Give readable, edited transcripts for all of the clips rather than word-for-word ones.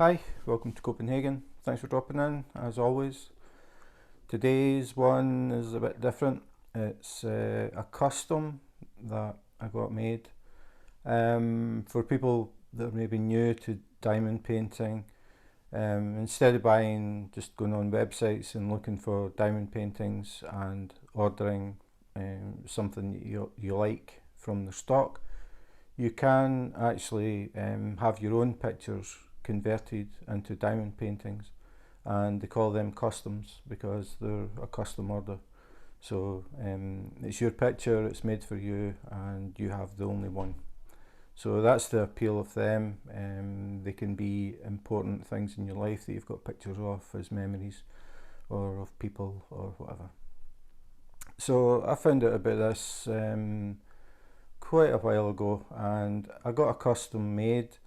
Hi, welcome to Copenhagen. Thanks for dropping in, as always. Today's one is a bit different. It's a custom that I got made. For people that are maybe new to diamond painting, instead of just going on websites and looking for diamond paintings and ordering something you like from the stock, you can actually have your own pictures converted into diamond paintings, and they call them customs because they're a custom order. So it's your picture, it's made for you, and you have the only one. So that's the appeal of them. They can be important things in your life that you've got pictures of as memories, or of people, or whatever. So I found out about this quite a while ago, and I got a custom made.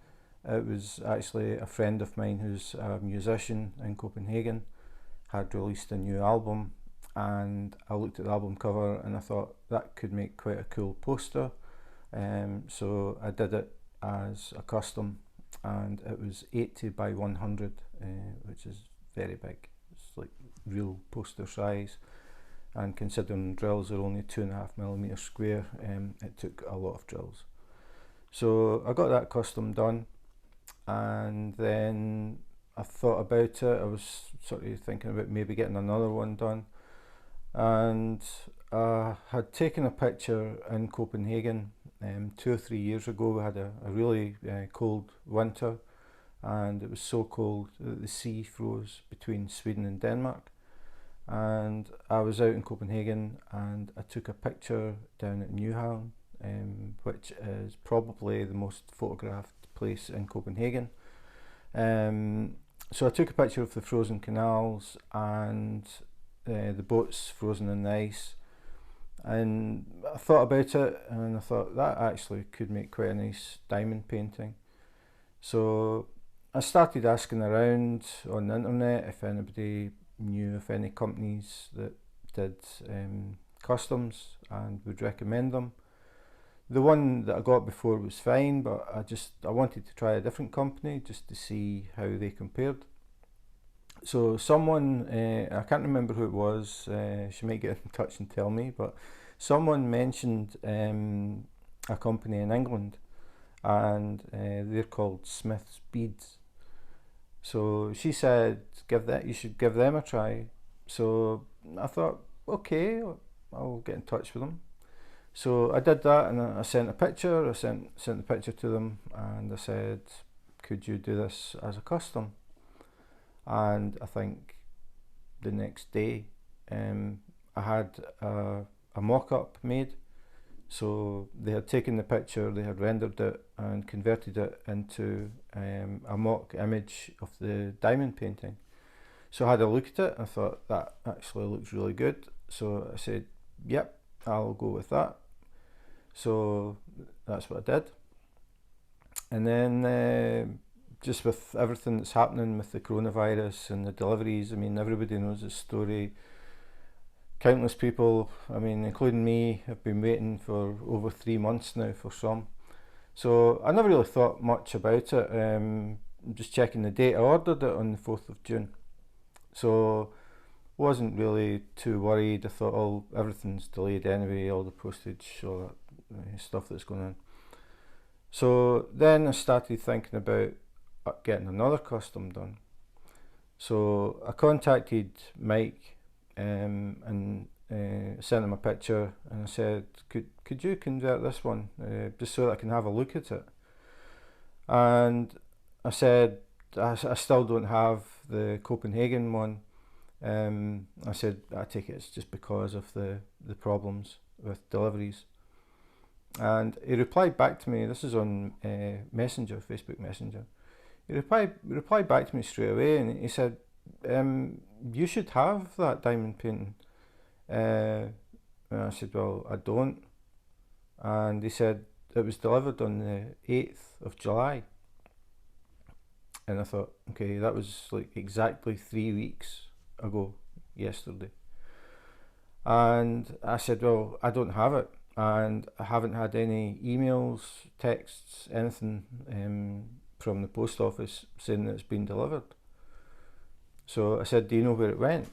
It was actually a friend of mine who's a musician in Copenhagen had released a new album, and I looked at the album cover and I thought that could make quite a cool poster. So I did it as a custom, and it was 80 by 100, which is very big. It's like real poster size, and considering drills are only 2.5mm square, it took a lot of drills. So I got that custom done, and then I thought about it. I was sort of thinking about maybe getting another one done, and I had taken a picture in Copenhagen 2 or 3 years ago. We had a really cold winter, and it was so cold that the sea froze between Sweden and Denmark. And I was out in Copenhagen, and I took a picture down at Nyhavn, which is probably the most photographed place in Copenhagen. So I took a picture of the frozen canals and the boats frozen in the ice, and I thought about it, and I thought that actually could make quite a nice diamond painting. So I started asking around on the internet if anybody knew of any companies that did customs and would recommend them. The one that I got before was fine, but I wanted to try a different company just to see how they compared. So someone, I can't remember who it was, she might get in touch and tell me, but someone mentioned a company in England, and they're called Smith's Beads. So she said, you should give them a try. So I thought, okay, I'll get in touch with them. So I did that, and I sent a picture. I sent the picture to them, and I said, could you do this as a custom? And I think the next day I had a mock-up made. So they had taken the picture, they had rendered it and converted it into a mock image of the diamond painting. So I had a look at it and I thought that actually looks really good. So I said, yep, I'll go with that. So that's what I did. And then just with everything that's happening with the coronavirus and the deliveries, I mean, everybody knows the story. Countless people, I mean, including me, have been waiting for over 3 months now for some. So I never really thought much about it. I'm just checking the date. I ordered it on the 4th of June. So wasn't really too worried. I thought, oh, everything's delayed anyway, all the postage, all that stuff that's going on. So then I started thinking about getting another custom done. So I contacted Mike and sent him a picture, and I said, could you convert this one just so that I can have a look at it? And I said, I still don't have the Copenhagen one. I said, I take it it's just because of the problems with deliveries. And he replied back to me. This is on Messenger, Facebook Messenger. He replied back to me straight away, and he said, you should have that diamond painting. And I said, well, I don't. And he said it was delivered on the 8th of July. And I thought, okay, that was like exactly 3 weeks ago yesterday. And I said, well, I don't have it, and I haven't had any emails, texts, anything from the post office saying that it's been delivered. So I said, do you know where it went?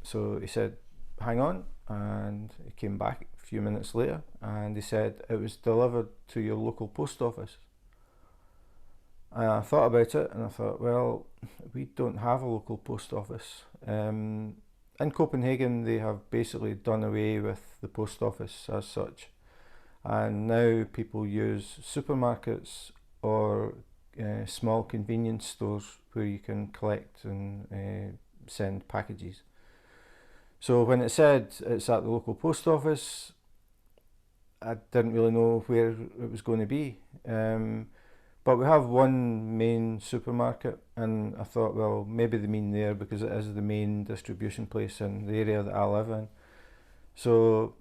So he said, hang on, and he came back a few minutes later and he said it was delivered to your local post office. And I thought about it and I thought, well, we don't have a local post office. In Copenhagen they have basically done away with the post office as such, and now people use supermarkets or small convenience stores where you can collect and send packages. So when it said it's at the local post office, I didn't really know where it was going to be. But we have one main supermarket, and I thought, well, maybe they mean there because it is the main distribution place in the area that I live in. So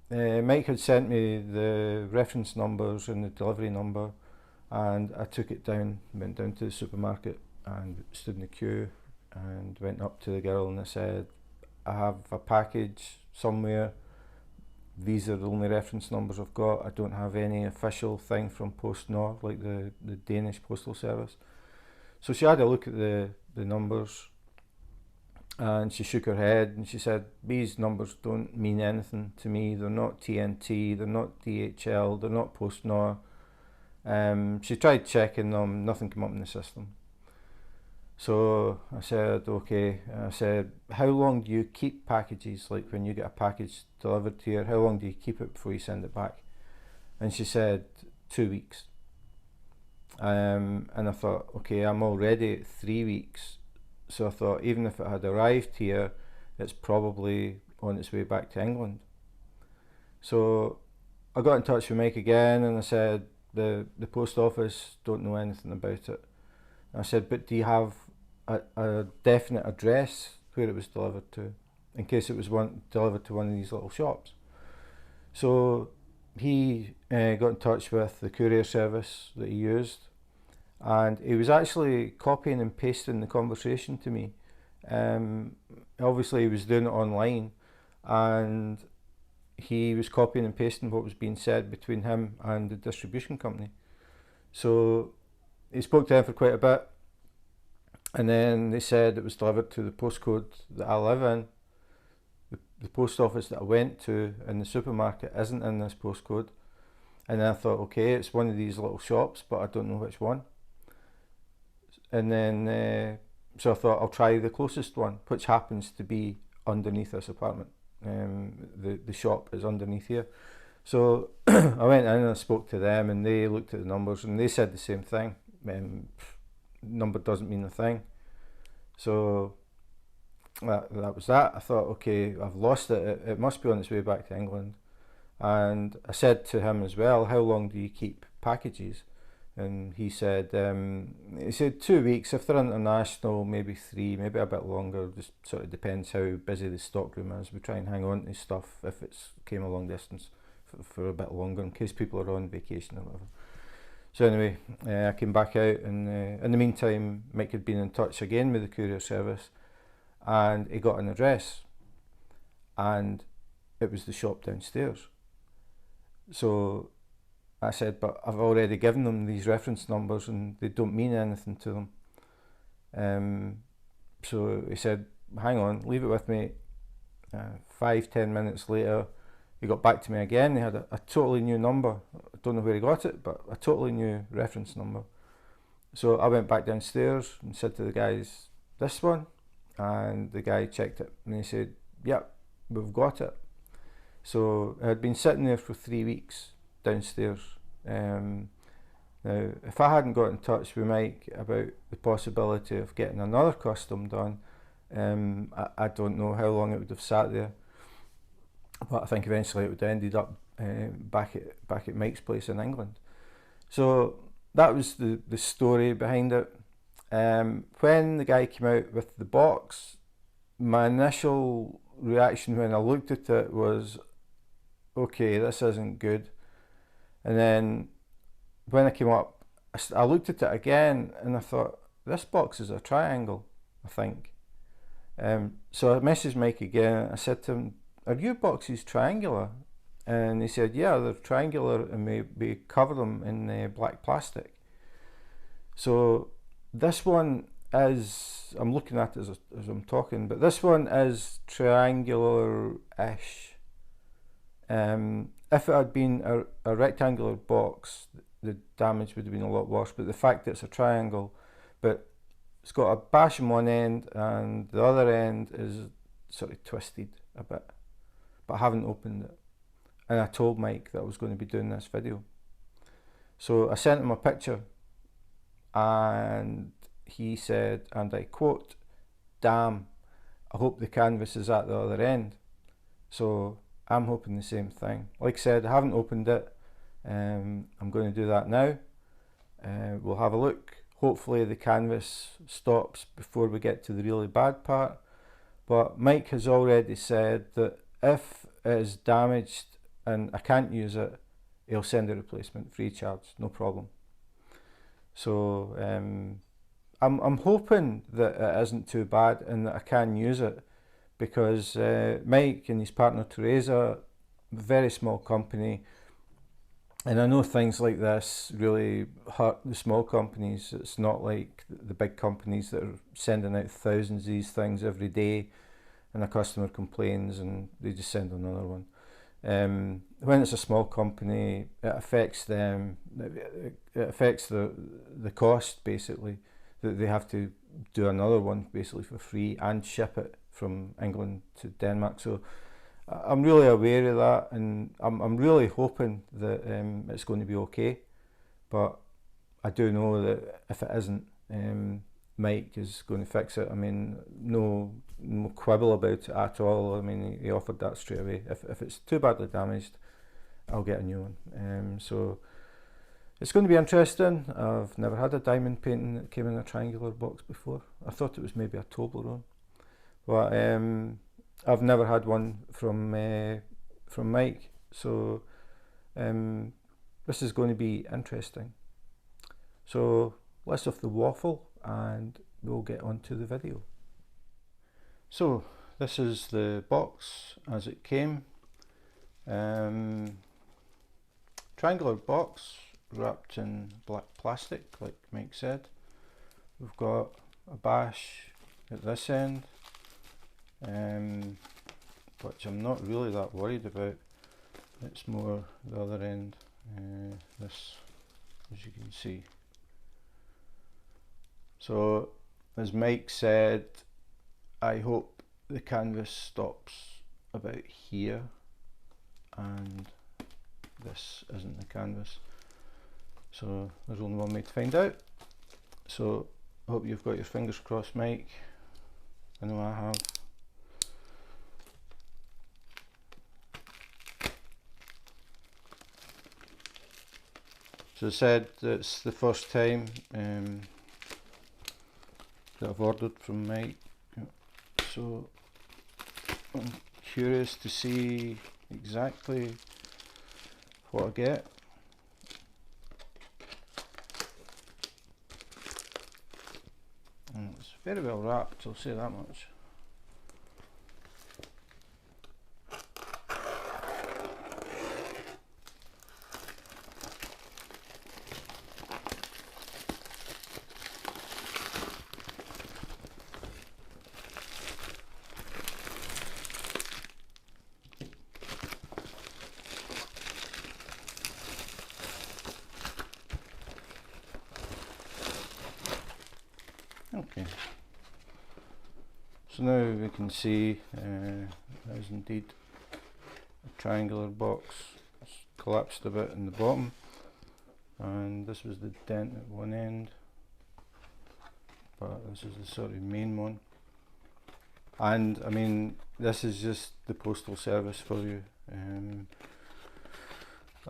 Mike had sent me the reference numbers and the delivery number, and I took it down, went down to the supermarket and stood in the queue and went up to the girl and I said, I have a package somewhere, these are the only reference numbers I've got, I don't have any official thing from Post Nord, like the Danish postal service. So she had a look at the numbers and she shook her head and she said, these numbers don't mean anything to me, they're not TNT, they're not DHL, they're not Post Nord. She tried checking them, nothing came up in the system. So I said, okay, I said, how long do you keep packages? Like when you get a package delivered to you, how long do you keep it before you send it back? And she said, 2 weeks. And I thought, okay, I'm already at 3 weeks. So I thought, even if it had arrived here, it's probably on its way back to England. So I got in touch with Mike again and I said, the post office don't know anything about it. I said, but do you have a definite address where it was delivered to, in case it was delivered to one of these little shops? So he got in touch with the courier service that he used, and he was actually copying and pasting the conversation to me. Obviously he was doing it online, and he was copying and pasting what was being said between him and the distribution company. So he spoke to them for quite a bit, and then they said it was delivered to the postcode that I live in. The post office that I went to in the supermarket isn't in this postcode. And then I thought, okay, it's one of these little shops, but I don't know which one. And then, so I thought I'll try the closest one, which happens to be underneath this apartment. The shop is underneath here. So I went in and I spoke to them and they looked at the numbers and they said the same thing. Number doesn't mean a thing. So that was that. I thought, okay, I've lost it. It must be on its way back to England. And I said to him as well, how long do you keep packages? And he said 2 weeks. If they're international, maybe 3, maybe a bit longer. Just sort of depends how busy the stockroom is. We try and hang on to stuff if it's came a long distance for a bit longer in case people are on vacation or whatever. So anyway, I came back out and in the meantime Mike had been in touch again with the courier service and he got an address and it was the shop downstairs. So I said, but I've already given them these reference numbers and they don't mean anything to them. So he said, hang on, leave it with me. 5-10 minutes later he got back to me again. He had a totally new number. I don't know where he got it, but a totally new reference number. So I went back downstairs and said to the guys, this one? And the guy checked it and he said, yep, we've got it. So it had been sitting there for 3 weeks downstairs. Now, if I hadn't got in touch with Mike about the possibility of getting another custom done, I don't know how long it would have sat there. But I think eventually it would have ended up back at Mike's place in England. So that was the story behind it. When the guy came out with the box, my initial reaction when I looked at it was, okay, this isn't good. And then when I came up, I looked at it again and I thought, this box is a triangle, I think. So I messaged Mike again. I said to him, are your boxes triangular? And he said, yeah, they're triangular and we cover them in black plastic. So this one is, I'm looking at it as I'm talking, but this one is triangular-ish. If it had been a rectangular box, the damage would have been a lot worse, but the fact that it's a triangle, but it's got a bash on one end and the other end is sort of twisted a bit, but I haven't opened it. And I told Mike that I was going to be doing this video. So I sent him a picture and he said, and I quote, "Damn, I hope the canvas is at the other end." So I'm hoping the same thing. Like I said, I haven't opened it. I'm going to do that now. We'll have a look. Hopefully the canvas stops before we get to the really bad part. But Mike has already said that if it is damaged and I can't use it, he'll send a replacement free charge, no problem. So I'm hoping that it isn't too bad and that I can use it, because Mike and his partner Teresa, very small company, and I know things like this really hurt the small companies. It's not like the big companies that are sending out thousands of these things every day and a customer complains and they just send another one. When it's a small company, it affects them, it affects the cost, basically, that they have to do another one basically for free and ship it from England to Denmark. So I'm really aware of that, and I'm really hoping that it's going to be okay, but I do know that if it isn't, Mike is going to fix it. I mean, no quibble about it at all. I mean, he offered that straight away. If it's too badly damaged, I'll get a new one. So it's going to be interesting. I've never had a diamond painting that came in a triangular box before. I thought it was maybe a Toblerone, but I've never had one from Mike. So this is going to be interesting. So less of the waffle and we'll get on to the video. So this is the box as it came. Triangular box wrapped in black plastic, like Mike said. We've got a bash at this end, which I'm not really that worried about. It's more the other end, this, as you can see. So as Mike said, I hope the canvas stops about here, and this isn't the canvas. So there's only one way to find out. So I hope you've got your fingers crossed, Mike. I know I have. So I said it's the first time that I've ordered from Mike. So I'm curious to see exactly what I get. And it's very well wrapped, I'll say that much. Okay, so now we can see that is indeed a triangular box. It's collapsed a bit in the bottom, and this was the dent at one end, but this is the sort of main one. And I mean, this is just the postal service for you.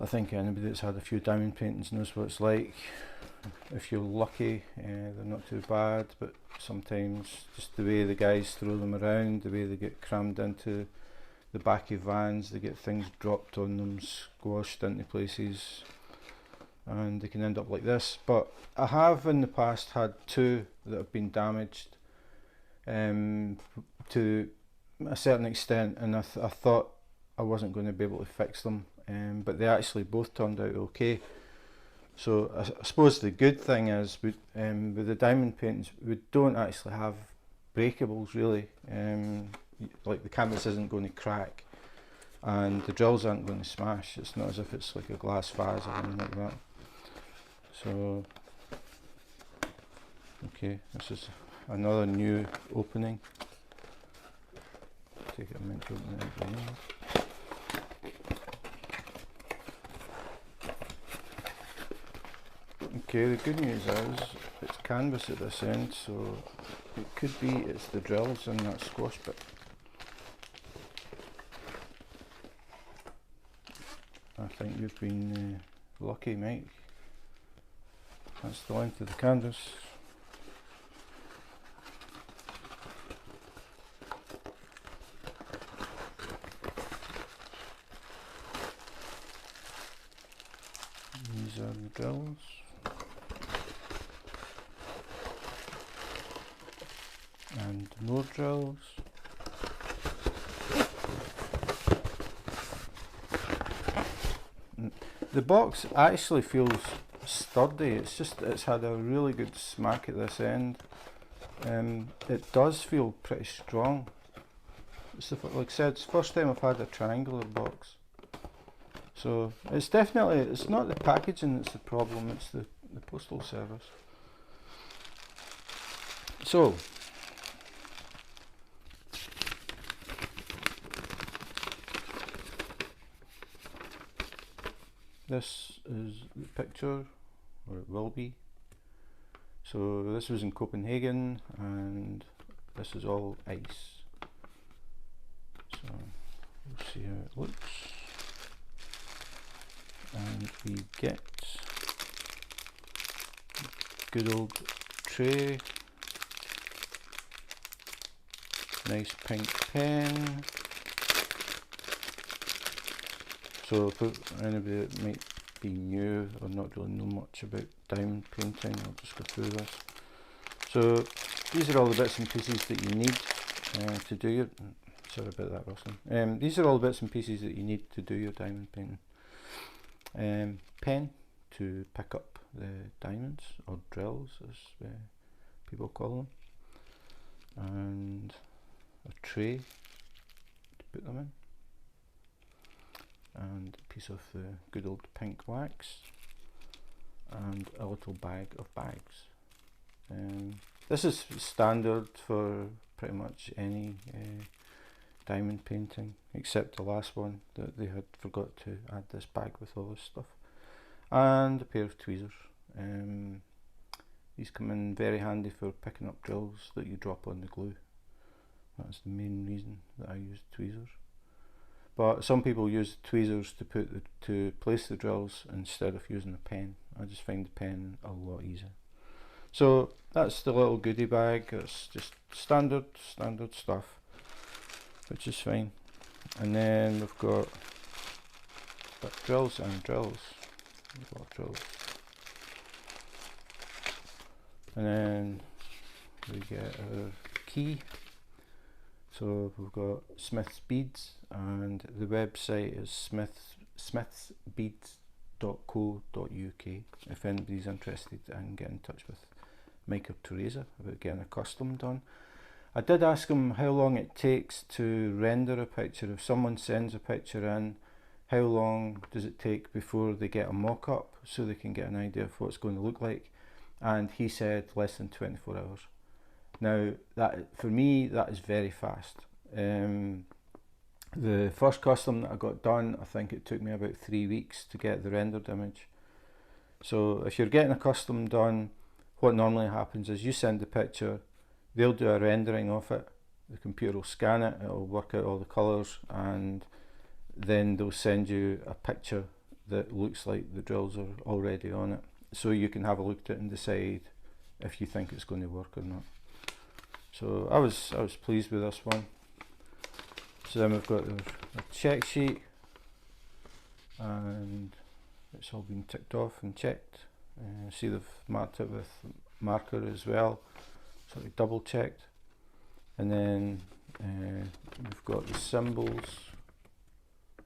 I think anybody that's had a few diamond paintings knows what it's like. If you're lucky, they're not too bad, but sometimes just the way the guys throw them around, the way they get crammed into the back of vans, they get things dropped on them, squashed into places, and they can end up like this. But I have in the past had two that have been damaged to a certain extent, and I thought I wasn't going to be able to fix them, but they actually both turned out okay. So I suppose the good thing is with the diamond paintings we don't actually have breakables really. Like the canvas isn't going to crack and the drills aren't going to smash. It's not as if it's like a glass vase or anything like that. So okay, this is another new opening. Take it a minute to open it again. Okay, the good news is it's canvas at this end, so it could be it's the drills in that squash bit. I think you've been lucky, Mike. That's the length of the canvas. These are the drills. And more drills. The box actually feels sturdy. It's had a really good smack at this end. It does feel pretty strong. Like I said, it's the first time I've had a triangular box. So it's definitely, it's not the packaging that's the problem, it's the postal service. So this is the picture, or it will be. So this was in Copenhagen and this is all ice. So we'll see how it looks. And we get good old tray, nice pink pen. So for anybody that might be new or not really know much about diamond painting, I'll just go through this. So these are all the bits and pieces that you need to do your, sorry about that rustling. These are all the bits and pieces that you need to do your diamond painting. Pen to pick up the diamonds, or drills as people call them, and a tray to put them in, and a piece of the good old pink wax, and a little bag of bags. This is standard for pretty much any diamond painting, except the last one that they had forgot to add this bag with all this stuff, and a pair of tweezers. These come in very handy for picking up drills that you drop on the glue. That's the main reason that I use tweezers. But some people use tweezers to place the drills instead of using a pen. I just find the pen a lot easier. So that's the little goodie bag. It's just standard stuff, which is fine. And then we've got drills and drills. A lot of drills. And then we get our key. So we've got Smith's Beads, and the website is smithsbeads.co.uk. If anybody's interested, I can get in touch with Mike or Teresa about getting a custom done. I did ask him how long it takes to render a picture. If someone sends a picture in, how long does it take before they get a mock-up so they can get an idea of what it's going to look like? And he said less than 24 hours. Now, that for me, that is very fast. The first custom that I got done, I think it took me about 3 weeks to get the rendered image. So if you're getting a custom done, what normally happens is you send the picture, they'll do a rendering of it, the computer will scan it, it'll work out all the colours, and then they'll send you a picture that looks like the drills are already on it, so you can have a look at it and decide if you think it's going to work or not. So I was pleased with this one. So then we've got the check sheet, and it's all been ticked off and checked. See, they've marked it with marker as well, so we double checked. And then we've got the symbols,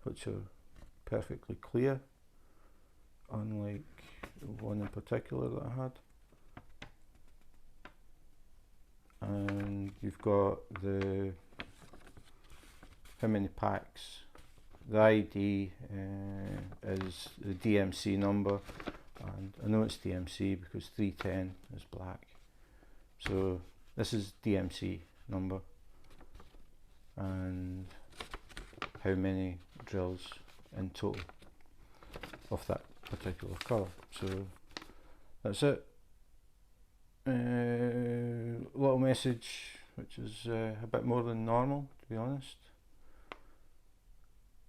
which are perfectly clear, unlike one in particular that I had. And you've got the how many packs. The ID is the DMC number, and I know it's DMC because 310 is black. So this is DMC number and how many drills in total of that particular colour. So that's it. Little message which is a bit more than normal, to be honest.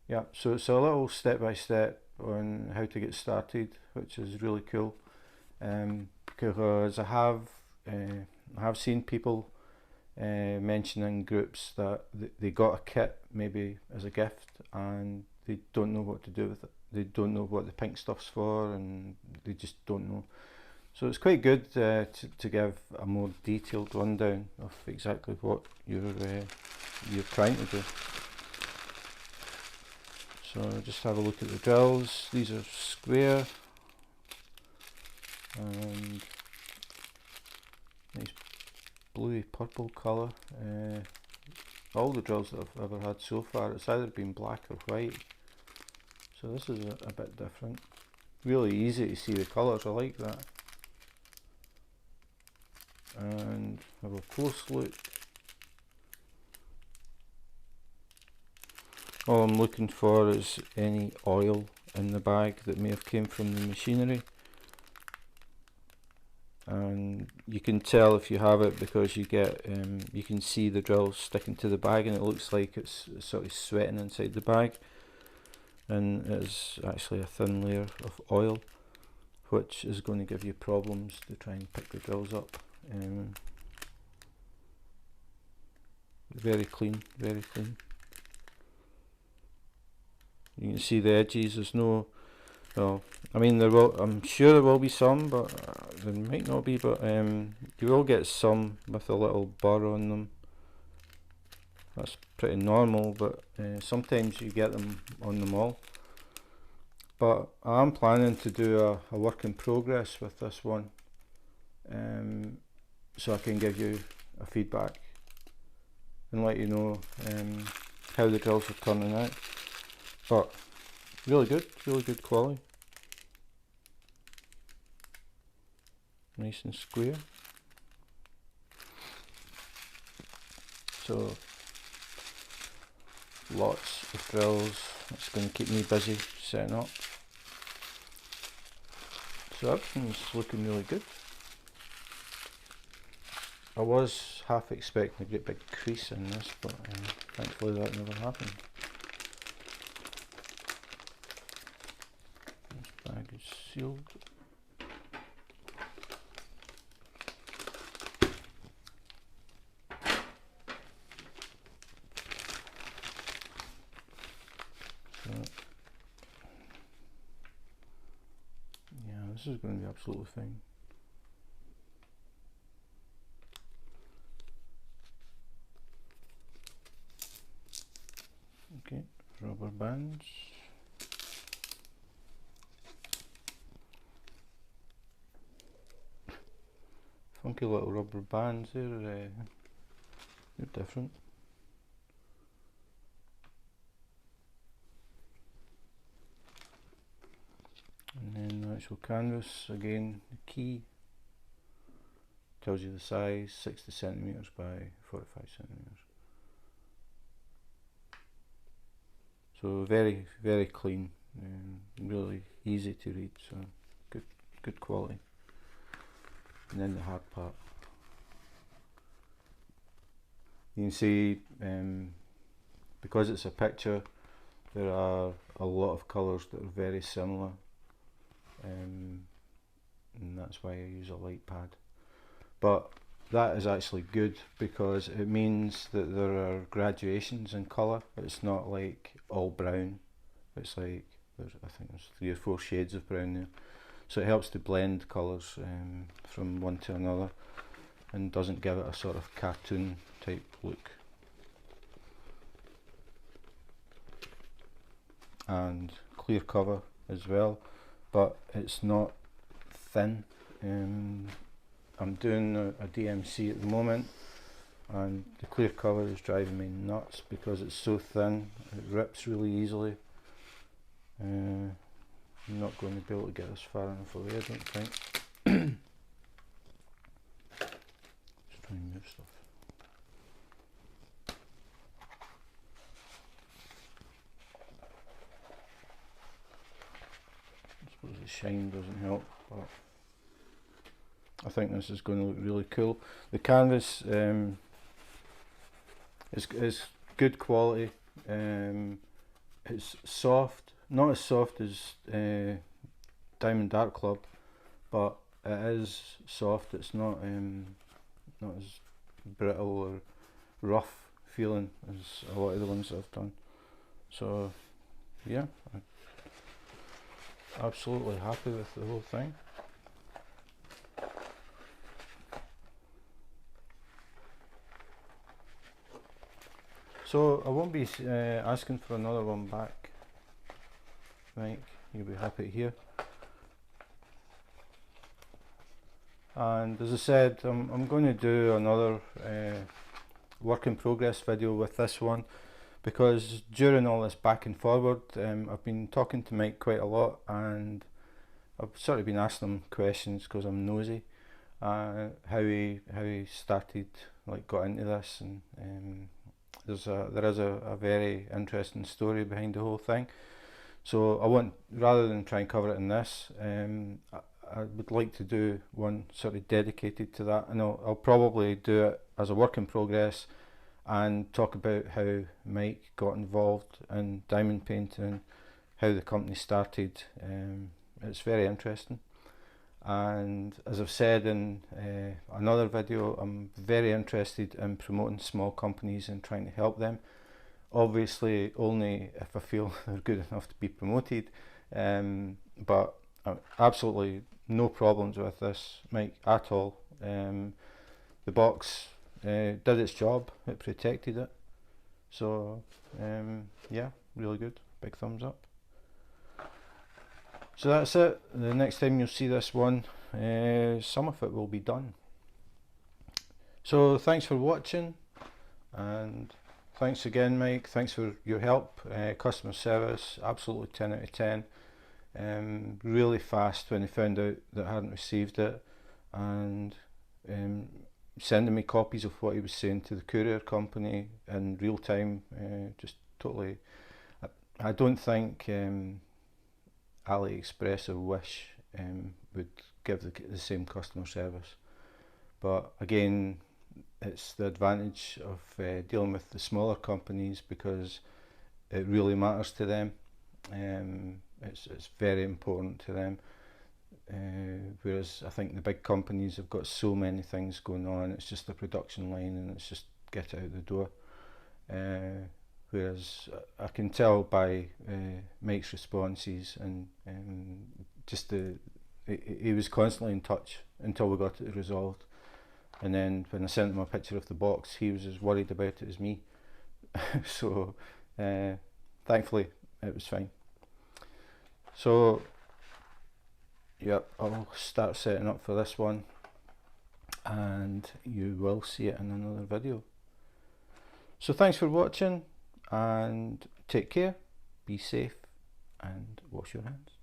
Yeah, so it's a little step by step on how to get started, which is really cool. Because I have seen people mentioning groups that they got a kit maybe as a gift and they don't know what to do with it. They don't know what the pink stuff's for, and they just don't know. So it's quite good to give a more detailed rundown of exactly what you're trying to do. So just have a look at the drills. These are square and nice bluey purple colour. All the drills that I've ever had so far, it's either been black or white. So this is a bit different. Really easy to see the colours, I like that. And have a close look. All I'm looking for is any oil in the bag that may have came from the machinery, and you can tell if you have it because you get you can see the drills sticking to the bag and it looks like it's sort of sweating inside the bag, and it is actually a thin layer of oil which is going to give you problems to try and pick the drills up. Very clean, very clean. You can see the edges. There's no, well, I mean there will. I'm sure there will be some, but there might not be. But you will get some with a little burr on them. That's pretty normal. But sometimes you get them on them all. But I'm planning to do a work in progress with this one, so I can give you a feedback and let you know how the drills are turning out. But really good quality. Nice and square. So lots of drills. That's going to keep me busy setting up. So everything's looking really good. I was half expecting a great big crease in this, but thankfully that never happened. This bag is sealed. So, yeah, this is going to be absolutely fine. Okay, rubber bands. Funky little rubber bands there, they're different. And then the actual canvas, again, the key tells you the size, 60 centimetres by 45 centimetres. So very clean, really easy to read, so good quality. And then the hard part. You can see, because it's a picture, there are a lot of colours that are very similar, and that's why I use a light pad. But that is actually good because it means that there are graduations in colour. It's not like all brown. It's like I think there's 3 or 4 shades of brown there. So it helps to blend colours from one to another and doesn't give it a sort of cartoon type look. And clear cover as well, but it's not thin. I'm doing a DMC at the moment, and the clear cover is driving me nuts because it's so thin. It rips really easily. I'm not going to be able to get this far enough away, I don't think. Just trying to move stuff. I suppose the shine doesn't help, but I think this is going to look really cool. The canvas is good quality. It's soft, not as soft as Diamond Dark Club, but it is soft. It's not as brittle or rough feeling as a lot of the ones I've done. So yeah, I'm absolutely happy with the whole thing. So I won't be asking for another one back, Mike. You'll be happy to hear. And as I said, I'm going to do another work in progress video with this one, because during all this back and forward, I've been talking to Mike quite a lot, and I've sort of been asking him questions because I'm nosy. How he started, like, got into this, and there is a very interesting story behind the whole thing. So I want, rather than try and cover it in this, I would like to do one sort of dedicated to that, and I'll probably do it as a work in progress and talk about how Mike got involved in diamond painting, how the company started. It's very interesting, and as I've said in another video, I'm very interested in promoting small companies and trying to help them. Obviously only if I feel they're good enough to be promoted, but absolutely no problems with this, Mike, at all. The box did its job, it protected it, so yeah, really good, big thumbs up. So that's it. The next time you'll see this one, some of it will be done. So thanks for watching, and thanks again, Mike. Thanks for your help. Customer service, absolutely 10 out of 10. Really fast when they found out that I hadn't received it, and sending me copies of what he was saying to the courier company in real time. Just totally, I don't think AliExpress or Wish would give the same customer service, but again, it's the advantage of dealing with the smaller companies, because it really matters to them. It's very important to them, whereas I think the big companies have got so many things going on, it's just a production line and it's just get out the door. Whereas I can tell by Mike's responses, and just he was constantly in touch until we got it resolved, and then when I sent him a picture of the box, he was as worried about it as me. So thankfully it was fine. So yeah, I'll start setting up for this one, and you will see it in another video. So thanks for watching, and take care, be safe, and wash your hands.